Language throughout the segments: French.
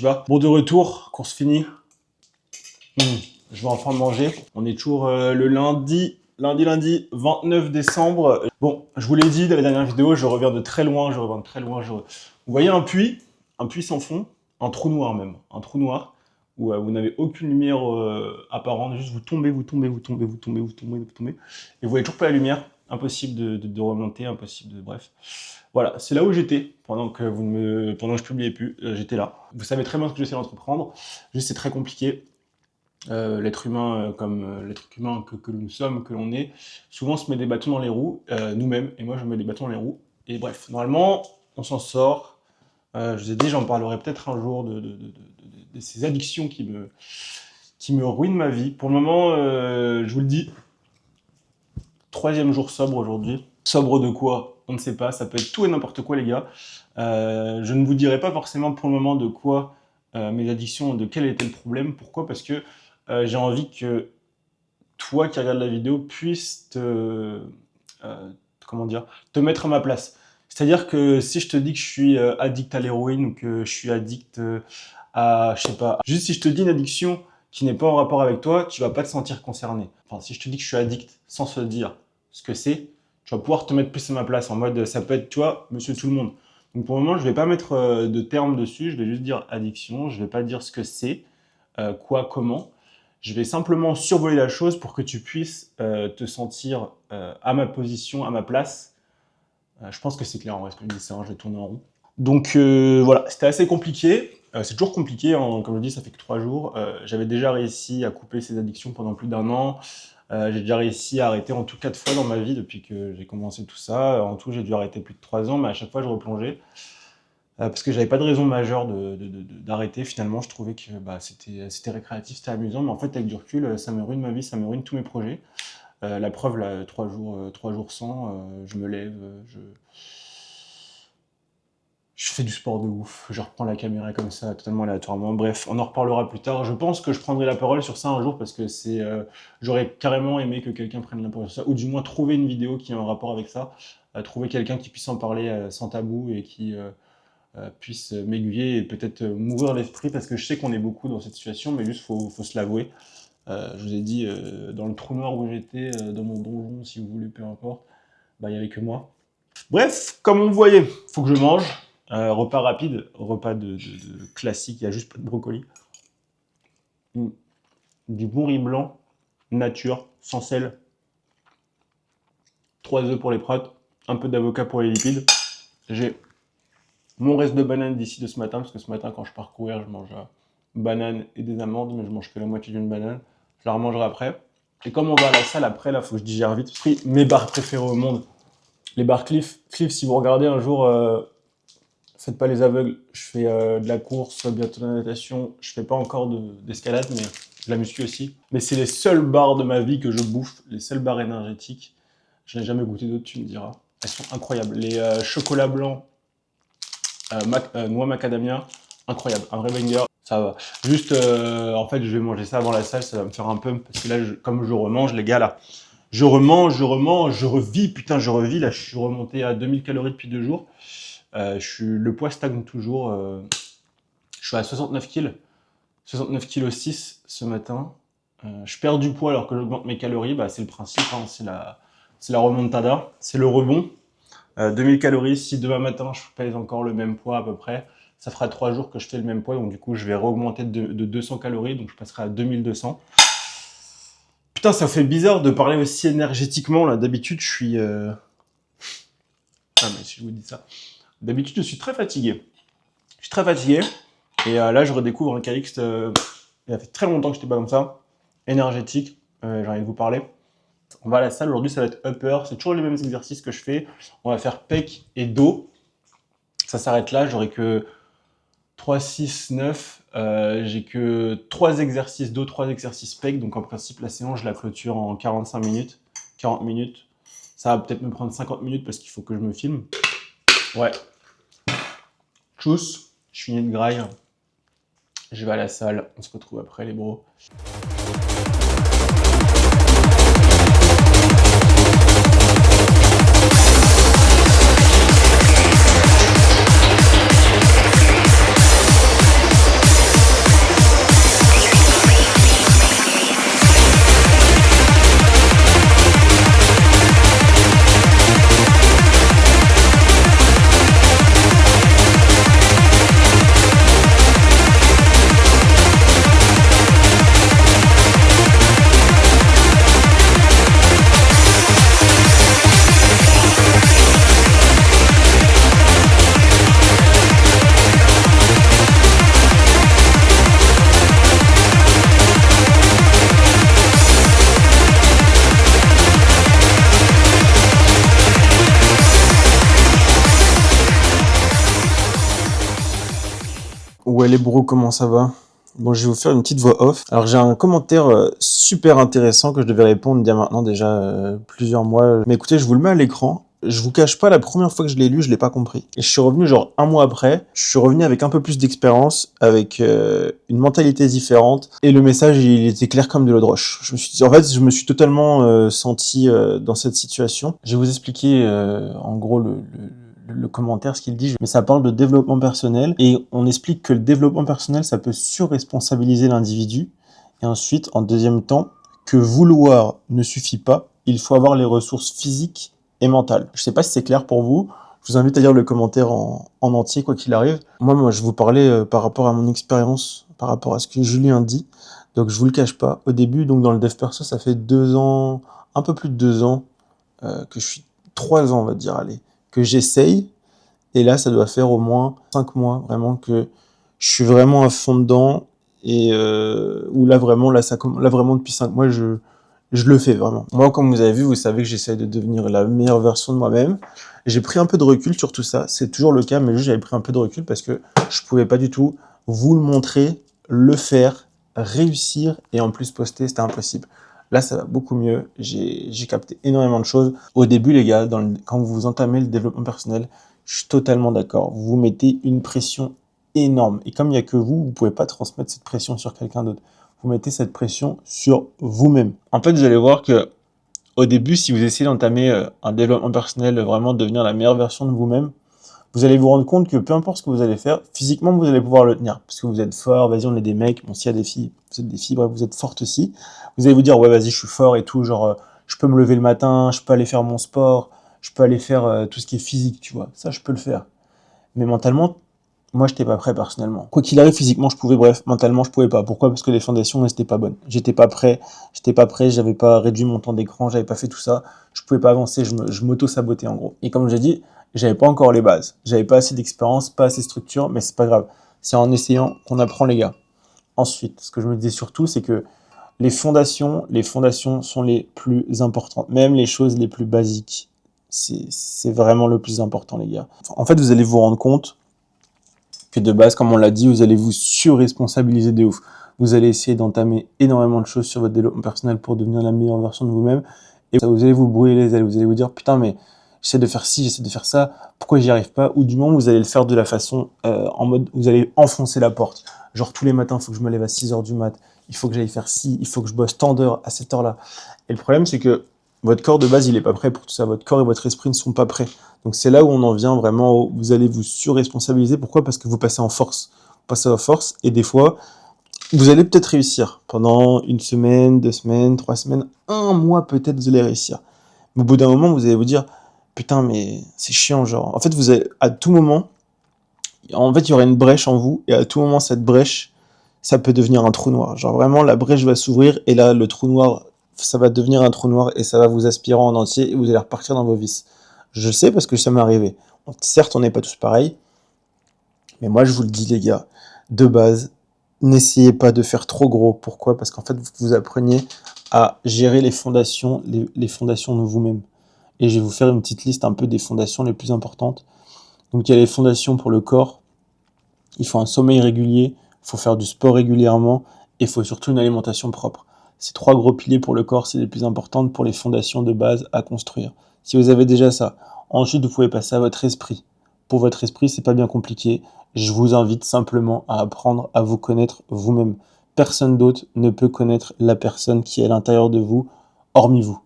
vas? Bon, de retour, course finie. Je vais enfin manger. On est toujours le lundi 29 décembre. Bon, je vous l'ai dit dans la dernière vidéo, je reviens de très loin, Vous voyez un puits sans fond, un trou noir même, un trou noir, où vous n'avez aucune lumière apparente, juste vous tombez, et vous voyez toujours pas la lumière, impossible de remonter, bref. Voilà, c'est là où j'étais pendant que je publiais plus, j'étais là. Vous savez très bien ce que j'essaie d'entreprendre, juste c'est très compliqué. L'être humain, l'être humain que nous sommes, que l'on est, souvent se met des bâtons dans les roues, nous-mêmes, et moi je me mets des bâtons dans les roues, et bref, normalement, on s'en sort. Je vous ai dit, j'en parlerai peut-être un jour de ces addictions qui me ruinent ma vie. Pour le moment, je vous le dis, 3e jour sobre aujourd'hui. Sobre de quoi? On ne sait pas, ça peut être tout et n'importe quoi les gars. Je ne vous dirai pas forcément pour le moment de quoi mes addictions, de quel était le problème. Pourquoi? Parce que j'ai envie que toi qui regardes la vidéo puisse te mettre à ma place. C'est-à-dire que si je te dis que je suis addict à l'héroïne ou que je suis addict à, je sais pas, juste si je te dis une addiction qui n'est pas en rapport avec toi, tu vas pas te sentir concerné. Enfin, si je te dis que je suis addict sans se dire ce que c'est, tu vas pouvoir te mettre plus à ma place en mode ça peut être toi, monsieur tout le monde. Donc pour le moment, je vais pas mettre de termes dessus, je vais juste dire addiction, je vais pas dire ce que c'est, quoi, comment. Je vais simplement survoler la chose pour que tu puisses te sentir à ma position, à ma place. Je pense que c'est clair en vrai ce que je dis, ça, je vais tourner en rond. Donc voilà, c'était assez compliqué. C'est toujours compliqué, hein, comme je dis, ça fait que 3 jours. J'avais déjà réussi à couper ces addictions pendant plus d'1 an. J'ai déjà réussi à arrêter en tout 4 fois dans ma vie depuis que j'ai commencé tout ça. En tout, j'ai dû arrêter plus de 3 ans, mais à chaque fois, je replongeais. Parce que j'avais pas de raison majeure d'arrêter. Finalement, je trouvais que c'était récréatif, c'était amusant, mais en fait, avec du recul, ça me ruine ma vie, ça me ruine tous mes projets. La preuve, là, 3 jours sans, je me lève, je fais du sport de ouf, je reprends la caméra comme ça, totalement aléatoirement. Bref, on en reparlera plus tard. Je pense que je prendrai la parole sur ça un jour parce que j'aurais carrément aimé que quelqu'un prenne la parole sur ça, ou du moins trouver une vidéo qui a un rapport avec ça, trouver quelqu'un qui puisse en parler sans tabou et qui puisse m'aiguiller et peut-être m'ouvrir l'esprit, parce que je sais qu'on est beaucoup dans cette situation, mais juste faut se l'avouer. Je vous ai dit, dans le trou noir où j'étais, dans mon donjon, si vous voulez, peu importe, il n'y avait que moi. Bref, comme on le voyait, faut que je mange. Repas rapide, repas de classique, il n'y a juste pas de brocoli. Du bon riz blanc, nature, sans sel. 3 œufs pour les protes, un peu d'avocat pour les lipides. J'ai mon reste de banane d'ici de ce matin, parce que ce matin, quand je pars courir, je mange banane et des amandes, mais je mange que la moitié d'une banane. Je la remangerai après. Et comme on va à la salle après, là, faut que je digère vite. J'ai pris mes bars préférés au monde. Les bars Cliff. Cliff, si vous regardez un jour, faites pas les aveugles. Je fais de la course, bientôt de la natation. Je fais pas encore d'escalade, mais de la muscu aussi. Mais c'est les seuls bars de ma vie que je bouffe, les seuls bars énergétiques. Je n'ai jamais goûté d'autres, tu me diras. Elles sont incroyables. Les chocolats blancs, noix macadamia, incroyable, un vrai banger. Ça va. Juste, en fait, je vais manger ça avant la salle, ça va me faire un pump, parce que là, comme je remange, les gars, là, je revis, putain, je revis, là, je suis remonté à 2000 calories depuis 2 jours. Le poids stagne toujours, je suis à 69 kg, 69 kg 6 ce matin. Je perds du poids alors que j'augmente mes calories, c'est le principe, hein, c'est la remontada, c'est le rebond. 2000 calories, si demain matin je pèse encore le même poids à peu près, ça fera 3 jours que je fais le même poids, donc du coup je vais réaugmenter de 200 calories, donc je passerai à 2200. Putain, ça fait bizarre de parler aussi énergétiquement, là, d'habitude je suis... Ah mais si je vous dis ça... D'habitude je suis très fatigué. Je suis très fatigué, et là je redécouvre un Calixte, il a fait très longtemps que je n'étais pas comme ça, énergétique, j'ai envie de vous parler. On va à la salle, aujourd'hui ça va être upper, c'est toujours les mêmes exercices que je fais. On va faire pec et dos. Ça s'arrête là, j'aurai que 3, 6, 9. J'ai que 3 exercices dos, 3 exercices pec. Donc en principe, la séance, je la clôture en 45 minutes, 40 minutes. Ça va peut-être me prendre 50 minutes parce qu'il faut que je me filme. Ouais. Tchuss, je finis de graille. Je vais à la salle, on se retrouve après les bros. Ouais les bros, comment ça va? Bon, je vais vous faire une petite voix off. Alors j'ai un commentaire super intéressant que je devais répondre il y a maintenant déjà plusieurs mois. Mais écoutez, je vous le mets à l'écran. Je vous cache pas, la première fois que je l'ai lu, je l'ai pas compris. Et je suis revenu genre un mois après. Je suis revenu avec un peu plus d'expérience, avec une mentalité différente. Et le message, il était clair comme de l'eau de roche. Je me suis dit, en fait, je me suis totalement senti dans cette situation. Je vais vous expliquer en gros le commentaire, ce qu'il dit, mais ça parle de développement personnel et on explique que le développement personnel, ça peut surresponsabiliser l'individu. Et ensuite, en deuxième temps, que vouloir ne suffit pas, il faut avoir les ressources physiques et mentales. Je sais pas si c'est clair pour vous. Je vous invite à lire le commentaire en entier, quoi qu'il arrive. Moi, je vous parlais par rapport à mon expérience, par rapport à ce que Julien dit. Donc, je vous le cache pas. Au début, donc dans le dev perso, ça fait 2 ans, un peu plus de 2 ans, que je suis 3 ans, on va dire, allez, que j'essaye. Et là, ça doit faire au moins 5 mois, vraiment, que je suis vraiment à fond dedans. Et où là, vraiment, là, là, vraiment, depuis 5 mois, je le fais vraiment. Moi, comme vous avez vu, vous savez que j'essaie de devenir la meilleure version de moi-même. J'ai pris un peu de recul sur tout ça. C'est toujours le cas, mais juste j'avais pris un peu de recul parce que je pouvais pas du tout vous le montrer, le faire, réussir et en plus poster, c'était impossible. Là, ça va beaucoup mieux. J'ai capté énormément de choses. Au début, les gars, quand vous entamez le développement personnel, je suis totalement d'accord. Vous mettez une pression énorme. Et comme il n'y a que vous, vous ne pouvez pas transmettre cette pression sur quelqu'un d'autre. Vous mettez cette pression sur vous-même. En fait, vous allez voir que au début, si vous essayez d'entamer un développement personnel, vraiment devenir la meilleure version de vous-même, vous allez vous rendre compte que peu importe ce que vous allez faire, physiquement, vous allez pouvoir le tenir. Parce que vous êtes fort, vas-y, on est des mecs. Bon, s'il y a des filles, vous êtes des filles, bref, vous êtes fortes aussi. Vous allez vous dire, ouais, vas-y, je suis fort et tout. Genre, je peux me lever le matin, je peux aller faire mon sport, je peux aller faire tout ce qui est physique, tu vois. Ça, je peux le faire. Mais mentalement, moi, je n'étais pas prêt personnellement. Quoi qu'il arrive, physiquement, je pouvais, bref, mentalement, je pouvais pas. Pourquoi? Parce que les fondations, n'étaient pas bonnes. J'étais pas prêt, j'avais pas réduit mon temps d'écran, j'avais pas fait tout ça. Je pouvais pas avancer, je m'auto-sabotais en gros. Et comme j'ai dit, j'avais pas encore les bases. J'avais pas assez d'expérience, pas assez de structure, mais c'est pas grave. C'est en essayant qu'on apprend, les gars. Ensuite, ce que je me disais surtout, c'est que les fondations sont les plus importantes. Même les choses les plus basiques. C'est vraiment le plus important, les gars. En fait, vous allez vous rendre compte que de base, comme on l'a dit, vous allez vous surresponsabiliser de ouf. Vous allez essayer d'entamer énormément de choses sur votre développement personnel pour devenir la meilleure version de vous-même. Et vous allez vous brûler les ailes. Vous allez vous dire, putain, mais j'essaie de faire ci, j'essaie de faire ça. Pourquoi j'y arrive pas? Ou du moins, vous allez le faire de la façon, en mode, vous allez enfoncer la porte. Genre, tous les matins, il faut que je me lève à 6 heures du mat. Il faut que j'aille faire ci. Il faut que je bosse tant d'heures à cette heure-là. Et le problème, c'est que votre corps de base, il est pas prêt pour tout ça. Votre corps et votre esprit ne sont pas prêts. Donc c'est là où on en vient vraiment, où vous allez vous surresponsabiliser. Pourquoi? Parce que vous passez en force. Vous passez en force et des fois, vous allez peut-être réussir. Pendant 1 semaine, 2 semaines, 3 semaines, un mois peut-être, vous allez réussir. Mais au bout d'un moment, vous allez vous dire, putain, mais c'est chiant, genre. En fait, vous allez, à tout moment, en fait, il y aura une brèche en vous et à tout moment, cette brèche, ça peut devenir un trou noir. Genre vraiment, la brèche va s'ouvrir et là, le trou noir, ça va devenir un trou noir et ça va vous aspirer en entier et vous allez repartir dans vos vices. Je sais parce que ça m'est arrivé. Certes, on n'est pas tous pareils, mais moi, je vous le dis, les gars, de base, n'essayez pas de faire trop gros. Pourquoi? Parce qu'en fait, vous appreniez à gérer les fondations, les fondations de vous-même. Et je vais vous faire une petite liste un peu des fondations les plus importantes. Donc, il y a les fondations pour le corps. Il faut un sommeil régulier, il faut faire du sport régulièrement et il faut surtout une alimentation propre. Ces 3 gros piliers pour le corps, c'est les plus importantes pour les fondations de base à construire. Si vous avez déjà ça, ensuite vous pouvez passer à votre esprit. Pour votre esprit, c'est pas bien compliqué. Je vous invite simplement à apprendre à vous connaître vous-même. Personne d'autre ne peut connaître la personne qui est à l'intérieur de vous, hormis vous.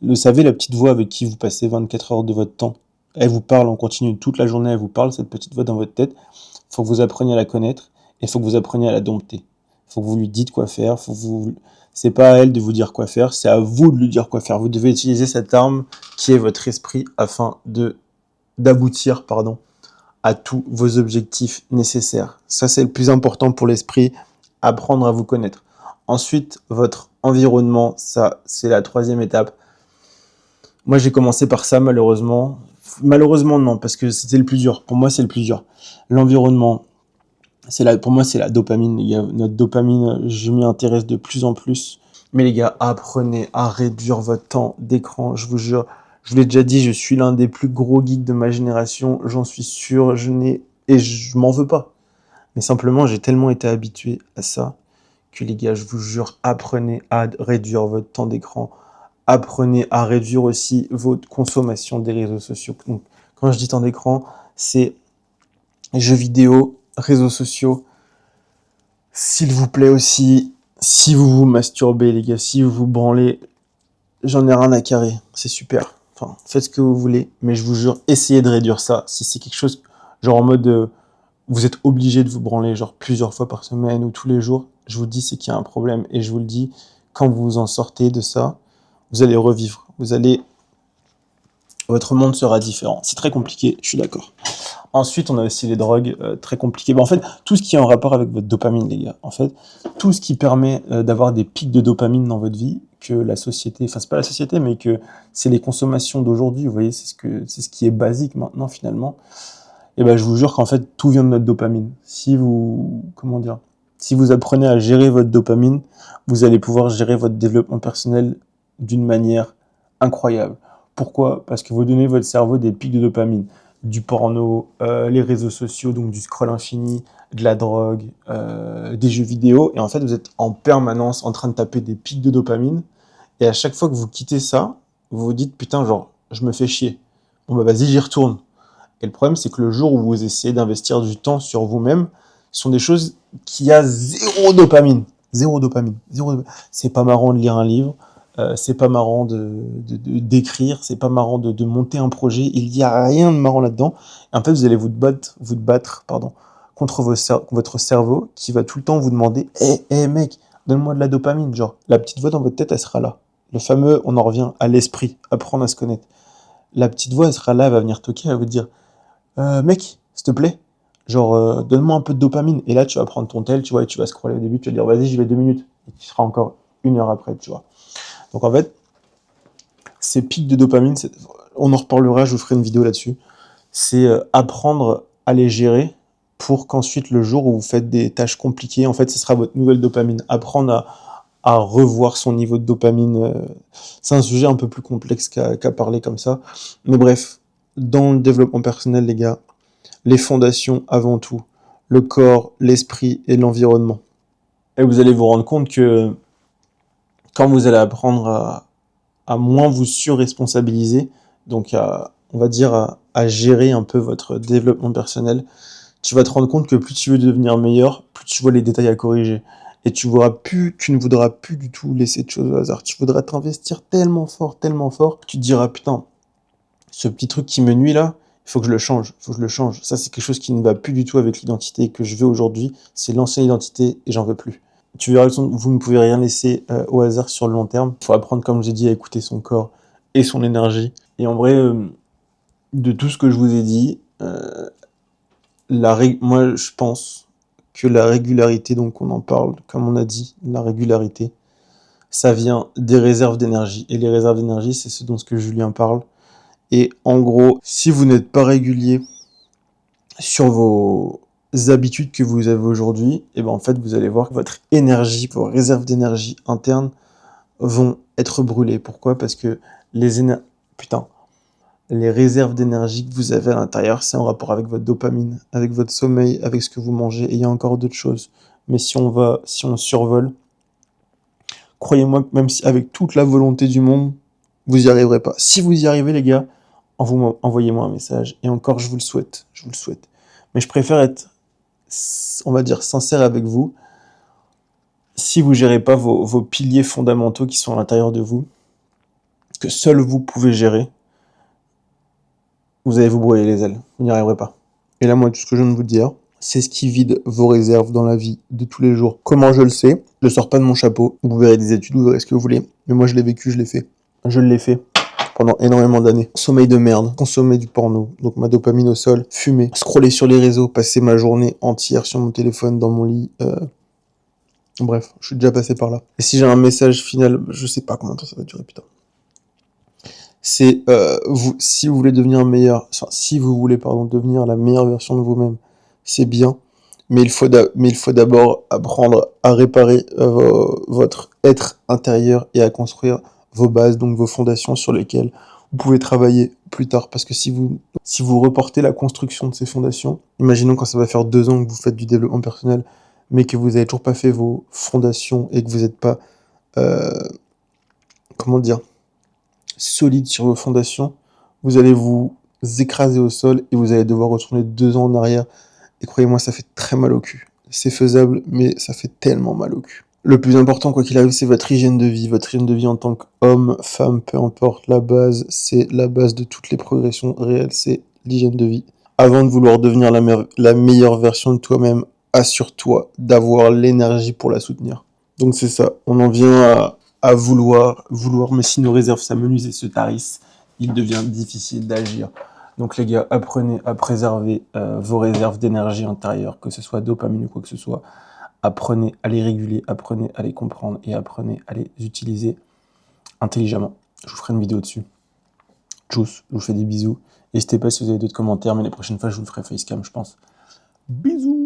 Vous savez, la petite voix avec qui vous passez 24 heures de votre temps, elle vous parle en continu toute la journée, elle vous parle, cette petite voix dans votre tête. Il faut que vous appreniez à la connaître et il faut que vous appreniez à la dompter. Il faut que vous lui dites quoi faire. C'est pas à elle de vous dire quoi faire, c'est à vous de lui dire quoi faire. Vous devez utiliser cette arme qui est votre esprit afin d'aboutir à tous vos objectifs nécessaires. Ça, c'est le plus important pour l'esprit, apprendre à vous connaître. Ensuite, votre environnement, ça, c'est la 3e étape. Moi, j'ai commencé par ça, malheureusement. Malheureusement, non, parce que c'était le plus dur. Pour moi, c'est le plus dur. L'environnement, pour moi, c'est la dopamine, les gars. Notre dopamine, je m'y intéresse de plus en plus. Mais les gars, apprenez à réduire votre temps d'écran, je vous jure. Je vous l'ai déjà dit, je suis l'un des plus gros geeks de ma génération, j'en suis sûr, et je m'en veux pas. Mais simplement, j'ai tellement été habitué à ça que les gars, je vous jure, apprenez à réduire votre temps d'écran. Apprenez à réduire aussi votre consommation des réseaux sociaux. Donc, quand je dis temps d'écran, c'est jeux vidéo, réseaux sociaux. S'il vous plaît aussi, si vous vous masturbez, les gars, si vous vous branlez, j'en ai rien à carrer. C'est super. Enfin, faites ce que vous voulez, mais je vous jure, essayez de réduire ça. Si c'est quelque chose, genre en mode, vous êtes obligé de vous branler genre plusieurs fois par semaine ou tous les jours, je vous dis c'est qu'il y a un problème. Et je vous le dis, quand vous vous en sortez de ça, vous allez revivre. Votre monde sera différent. C'est très compliqué, je suis d'accord. Ensuite, on a aussi les drogues, très compliquées. En fait, tout ce qui est en rapport avec votre dopamine, les gars. En fait, tout ce qui permet d'avoir des pics de dopamine dans votre vie, que la société, enfin c'est pas la société, mais que c'est les consommations d'aujourd'hui. Vous voyez, c'est ce qui est basique maintenant finalement. Et ben, je vous jure qu'en fait, tout vient de notre dopamine. Si vous apprenez à gérer votre dopamine, vous allez pouvoir gérer votre développement personnel d'une manière incroyable. Pourquoi? Parce que vous donnez à votre cerveau des pics de dopamine, du porno, les réseaux sociaux, donc du scroll infini, de la drogue, des jeux vidéo, et en fait, vous êtes en permanence en train de taper des pics de dopamine, et à chaque fois que vous quittez ça, vous vous dites, putain, genre, je me fais chier. Bon bah vas-y, j'y retourne. Et le problème, c'est que le jour où vous essayez d'investir du temps sur vous-même, ce sont des choses qui a zéro dopamine. Zéro dopamine. C'est pas marrant de lire un livre, c'est pas marrant d'écrire, c'est pas marrant de monter un projet. Il n'y a rien de marrant là-dedans. Et en fait, vous allez vous battre contre votre cerveau qui va tout le temps vous demander mec, donne-moi de la dopamine. Genre, la petite voix dans votre tête, elle sera là. Le fameux, on en revient à l'esprit, apprendre à se connaître. La petite voix, elle sera là, elle va venir toquer, elle va vous dire mec, s'il te plaît, genre, donne-moi un peu de dopamine. Et là, tu vas prendre ton tel, tu vois, et tu vas scroller au début, tu vas dire, vas-y, j'y vais 2 minutes. Et tu seras encore 1 heure après, tu vois. Donc, en fait, ces pics de dopamine, on en reparlera, je vous ferai une vidéo là-dessus. C'est apprendre à les gérer pour qu'ensuite, le jour où vous faites des tâches compliquées, en fait, ce sera votre nouvelle dopamine. Apprendre à revoir son niveau de dopamine. C'est un sujet un peu plus complexe qu'à parler comme ça. Mais bref, dans le développement personnel, les gars, les fondations avant tout, le corps, l'esprit et l'environnement. Et vous allez vous rendre compte que quand vous allez apprendre à moins vous surresponsabiliser, donc on va dire à gérer un peu votre développement personnel, tu vas te rendre compte que plus tu veux devenir meilleur, plus tu vois les détails à corriger. Et tu ne voudras plus du tout laisser de choses au hasard. Tu voudras t'investir tellement fort, que tu te diras, putain, ce petit truc qui me nuit là, il faut que je le change, Ça, c'est quelque chose qui ne va plus du tout avec l'identité que je veux aujourd'hui. C'est l'ancienne identité et j'en veux plus. Tu verras, vous ne pouvez rien laisser au hasard sur le long terme. Il faut apprendre, comme je l'ai dit, à écouter son corps et son énergie. Et en vrai, de tout ce que je vous ai dit, moi, je pense que la régularité, donc on en parle, comme on a dit, la régularité, ça vient des réserves d'énergie. Et les réserves d'énergie, c'est ce dont Julien parle. Et en gros, si vous n'êtes pas régulier sur vos habitudes que vous avez aujourd'hui, et ben en fait, vous allez voir que votre énergie, vos réserves d'énergie internes vont être brûlées. Pourquoi? Parce que les réserves d'énergie que vous avez à l'intérieur, c'est en rapport avec votre dopamine, avec votre sommeil, avec ce que vous mangez, et il y a encore d'autres choses. Mais si on survole, croyez-moi que même si avec toute la volonté du monde, vous n'y arriverez pas. Si vous y arrivez, les gars, envoyez-moi un message. Et encore, je vous le souhaite. Mais je préfère être, on va dire, sincère avec vous. Si vous gérez pas vos piliers fondamentaux qui sont à l'intérieur de vous, que seul vous pouvez gérer, vous allez vous brûler les ailes. Vous n'y arriverez pas. Et là, moi, tout ce que je viens de vous dire, c'est ce qui vide vos réserves dans la vie de tous les jours. Comment je le sais? Je le sors pas de mon chapeau. Vous verrez des études, vous verrez ce que vous voulez. Mais moi, je l'ai vécu, je l'ai fait. Je l'ai fait pendant énormément d'années. Sommeil de merde, consommer du porno, donc ma dopamine au sol, fumer, scroller sur les réseaux, passer ma journée entière sur mon téléphone dans mon lit. Bref, je suis déjà passé par là. Et si j'ai un message final, je sais pas combien de temps ça va durer, putain. C'est si vous voulez devenir si vous voulez devenir la meilleure version de vous-même, c'est bien, mais il faut d'abord apprendre à réparer votre être intérieur et à construire vos bases, donc vos fondations sur lesquelles vous pouvez travailler plus tard. Parce que si vous reportez la construction de ces fondations, imaginons quand ça va faire 2 ans que vous faites du développement personnel, mais que vous n'avez toujours pas fait vos fondations et que vous n'êtes pas, comment dire, solide sur vos fondations, vous allez vous écraser au sol et vous allez devoir retourner 2 ans en arrière. Et croyez-moi, ça fait très mal au cul. C'est faisable, mais ça fait tellement mal au cul. Le plus important, quoi qu'il arrive, c'est votre hygiène de vie. Votre hygiène de vie en tant qu'homme, femme, peu importe. La base, c'est la base de toutes les progressions réelles, c'est l'hygiène de vie. Avant de vouloir devenir la meilleure version de toi-même, assure-toi d'avoir l'énergie pour la soutenir. Donc c'est ça, on en vient à vouloir, mais si nos réserves s'amenuisent et se tarissent, il devient difficile d'agir. Donc les gars, apprenez à préserver vos réserves d'énergie intérieure, que ce soit dopamine ou quoi que ce soit. Apprenez à les réguler, apprenez à les comprendre et apprenez à les utiliser intelligemment. Je vous ferai une vidéo dessus. Tchuss, je vous fais des bisous. N'hésitez pas si vous avez d'autres commentaires, mais la prochaine fois, je vous ferai facecam, je pense. Bisous.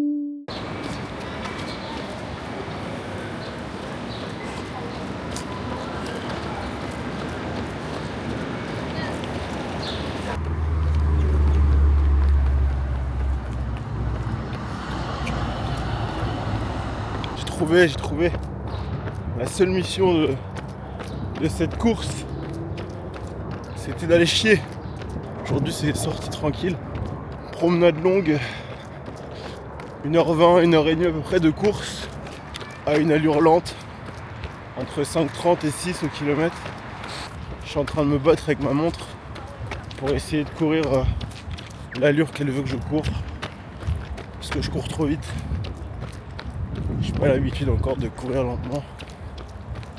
J'ai trouvé la seule mission de cette course, c'était d'aller chier. Aujourd'hui c'est sortie tranquille, promenade longue, 1h20, 1h30 à peu près de course à une allure lente, entre 5,30 et 6 au kilomètre. Je suis en train de me battre avec ma montre pour essayer de courir l'allure qu'elle veut que je cours, parce que je cours trop vite. J'ai pas l'habitude encore de courir lentement.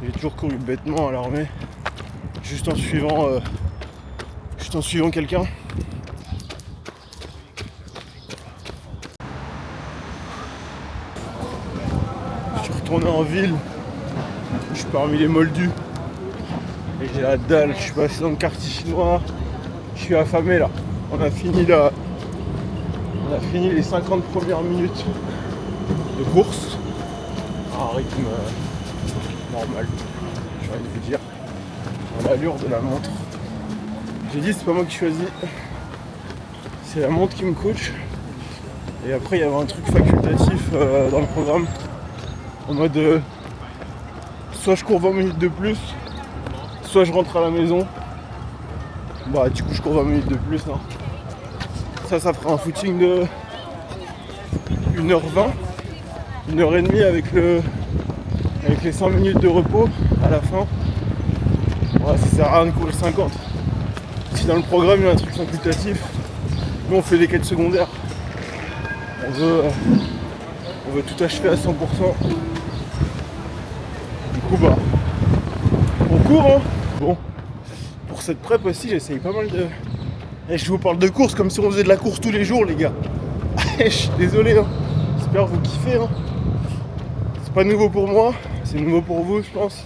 J'ai toujours couru bêtement à l'armée, juste en suivant quelqu'un. Je suis retourné en ville, je suis parmi les moldus et j'ai la dalle. Je suis passé dans le quartier chinois, je suis affamé là. On a fini les 50 premières minutes de course à un rythme normal, j'ai envie de vous dire, à l'allure de la montre. J'ai dit c'est pas moi qui choisis, c'est la montre qui me coach. Et après il y avait un truc facultatif dans le programme, en mode soit je cours 20 minutes de plus, soit je rentre à la maison. Bah du coup je cours 20 minutes de plus, hein. Ça fera un footing de 1h20, 1h30 avec les 5 minutes de repos à la fin. Ouais, ça sert à rien de courir 50. Si dans le programme il y a un truc facultatif, nous on fait des quêtes secondaires. On veut tout achever à 100%. Du coup bah on court, hein. Bon, pour cette prep aussi j'essaye pas mal de... Et je vous parle de course comme si on faisait de la course tous les jours les gars. Je suis désolé, hein. J'espère que vous kiffez, hein. C'est pas nouveau pour moi, c'est nouveau pour vous je pense.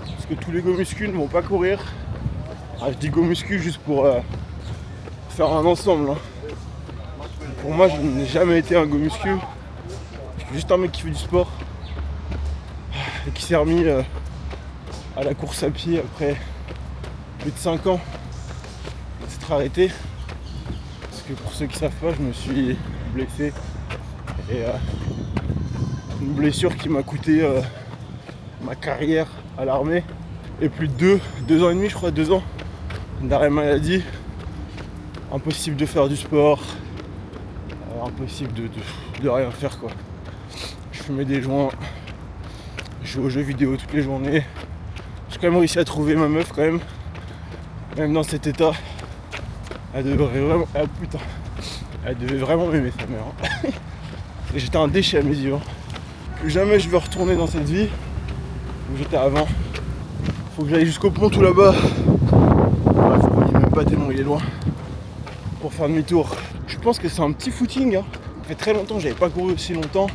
Parce que tous les go muscu ne vont pas courir. Ah, je dis go muscu juste pour faire un ensemble, hein. Pour moi je n'ai jamais été un go muscu. Je suis juste un mec qui fait du sport et qui s'est remis à la course à pied après plus de 5 ans d'être arrêté. Parce que pour ceux qui savent pas, je me suis blessé et une blessure qui m'a coûté ma carrière à l'armée et plus de 2 ans et demi, je crois, 2 ans d'arrêt maladie. Impossible de faire du sport, impossible de rien faire quoi. Je fumais des joints, je jouais aux jeux vidéo toutes les journées. J'ai quand même réussi à trouver ma meuf quand même. Même dans cet état, elle devrait vraiment... Ah putain, elle devait vraiment m'aimer sa mère, hein. Et j'étais un déchet à mes yeux, hein. Plus jamais je veux retourner dans cette vie où j'étais avant. Faut que j'aille jusqu'au pont tout là-bas. Ouais, vous voyez même pas tellement il est loin. Pour faire demi-tour. Je pense que c'est un petit footing, hein. Ça fait très longtemps que j'avais pas couru aussi longtemps.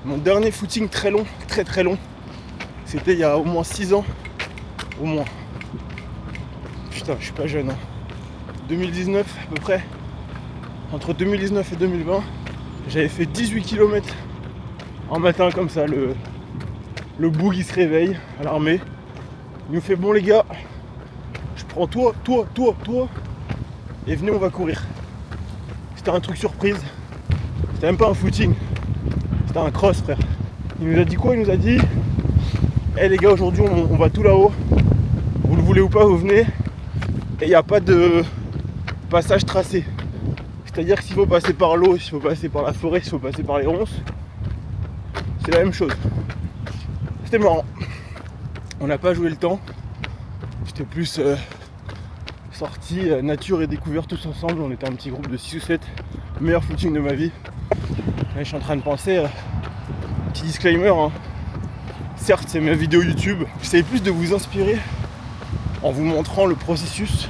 Mon dernier footing très long, très long, c'était il y a au moins 6 ans. Au moins. Putain, je suis pas jeune, hein. 2019 à peu près. Entre 2019 et 2020, j'avais fait 18 km un matin comme ça. Le boug il se réveille à l'armée. Il nous fait bon les gars, je prends toi, et venez, on va courir. C'était un truc surprise. C'était même pas un footing. C'était un cross, frère. Il nous a dit quoi? Il nous a dit, hey, les gars, aujourd'hui on va tout là-haut. Vous le voulez ou pas, vous venez. Et il n'y a pas de passage tracé. C'est-à-dire que s'il faut passer par l'eau, s'il faut passer par la forêt, s'il faut passer par les ronces, c'est la même chose. C'était marrant. On n'a pas joué le temps. J'étais plus sorti nature et découverte tous ensemble. On était un petit groupe de 6 ou 7. Meilleur footing de ma vie. Là, je suis en train de penser, petit disclaimer, hein. Certes c'est mes vidéos YouTube. J'essaie plus de vous inspirer en vous montrant le processus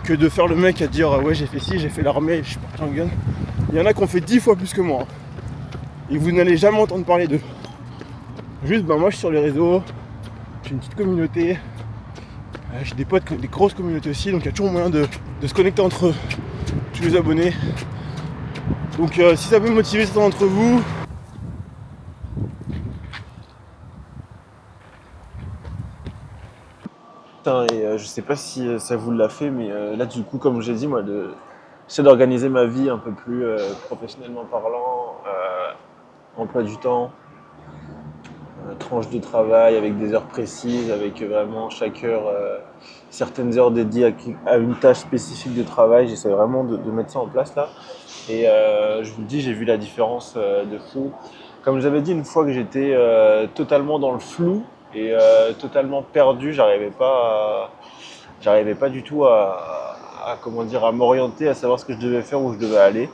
que de faire le mec à dire ouais j'ai fait ci, j'ai fait l'armée, je suis parti en gun. Il y en a qui ont fait 10 fois plus que moi. Hein. Et vous n'allez jamais entendre parler d'eux. Juste moi je suis sur les réseaux, j'ai une petite communauté, j'ai des potes, des grosses communautés aussi, donc il y a toujours moyen de se connecter entre tous les abonnés. Donc si ça peut motiver certains d'entre vous, Et je sais pas si ça vous l'a fait, mais là du coup, comme j'ai dit, moi, j'essaie d'organiser ma vie un peu plus professionnellement parlant, emploi du temps, tranche de travail avec des heures précises, avec vraiment chaque heure, certaines heures dédiées à une tâche spécifique de travail. J'essaie vraiment de mettre ça en place là. Et je vous le dis, j'ai vu la différence de fou. Comme j'avais dit, une fois que j'étais totalement dans le flou et totalement perdu, j'arrivais pas du tout comment dire, à m'orienter, à savoir ce que je devais faire, où je devais aller.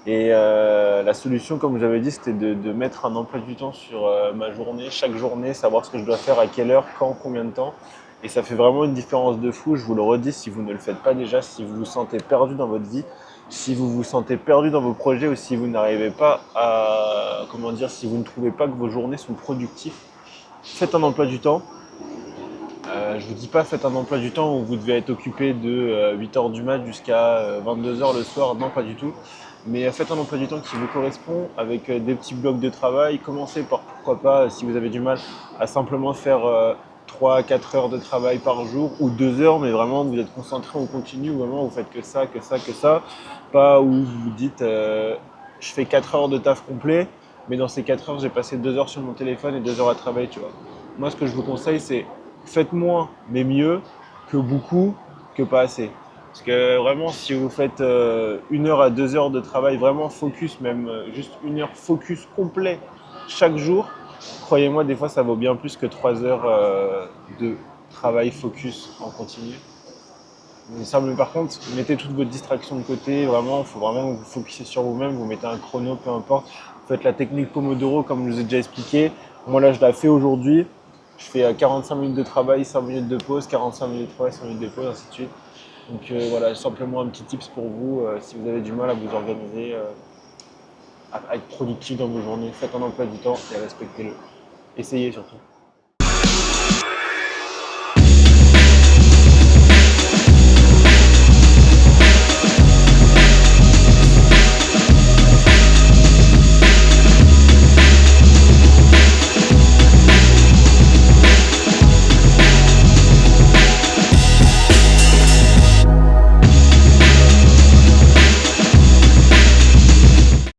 Et la solution, comme j'avais dit, c'était de mettre un emploi du temps sur ma journée, chaque journée, savoir ce que je dois faire, à quelle heure, quand, combien de temps. Et ça fait vraiment une différence de fou. Je vous le redis, si vous ne le faites pas déjà, si vous vous sentez perdu dans votre vie, si vous vous sentez perdu dans vos projets ou si vous n'arrivez pas à, comment dire, si vous ne trouvez pas que vos journées sont productives, faites un emploi du temps. Je vous dis pas faites un emploi du temps où vous devez être occupé de 8h du mat jusqu'à 22h le soir, non pas du tout. Mais faites un emploi du temps qui vous correspond avec des petits blocs de travail. Commencez par, pourquoi pas, si vous avez du mal, à simplement faire 3 à 4 heures de travail par jour ou 2 heures, mais vraiment vous êtes concentré en continu, ou vraiment vous faites que ça, que ça, que ça. Pas où vous vous dites je fais 4 heures de taf complet, mais dans ces 4 heures j'ai passé 2 heures sur mon téléphone et 2 heures à travailler, tu vois. Moi ce que je vous conseille c'est faites moins mais mieux que beaucoup que pas assez. Parce que vraiment, si vous faites 1 heure à 2 heures de travail vraiment focus, même juste 1 heure focus complet chaque jour, croyez-moi, des fois ça vaut bien plus que 3 heures de travail focus en continu. Mais ça, mais par contre, mettez toutes vos distractions de côté, vraiment, il faut vraiment vous focuser sur vous-même, vous mettez un chrono, peu importe. Vous faites la technique Pomodoro comme je vous ai déjà expliqué. Moi là, je la fais aujourd'hui. Je fais 45 minutes de travail, 5 minutes de pause, 45 minutes de travail, 5 minutes de pause, ainsi de suite. Donc voilà, simplement un petit tips pour vous, si vous avez du mal à vous organiser, à être productif dans vos journées, faites un emploi du temps et respectez-le. Essayez surtout.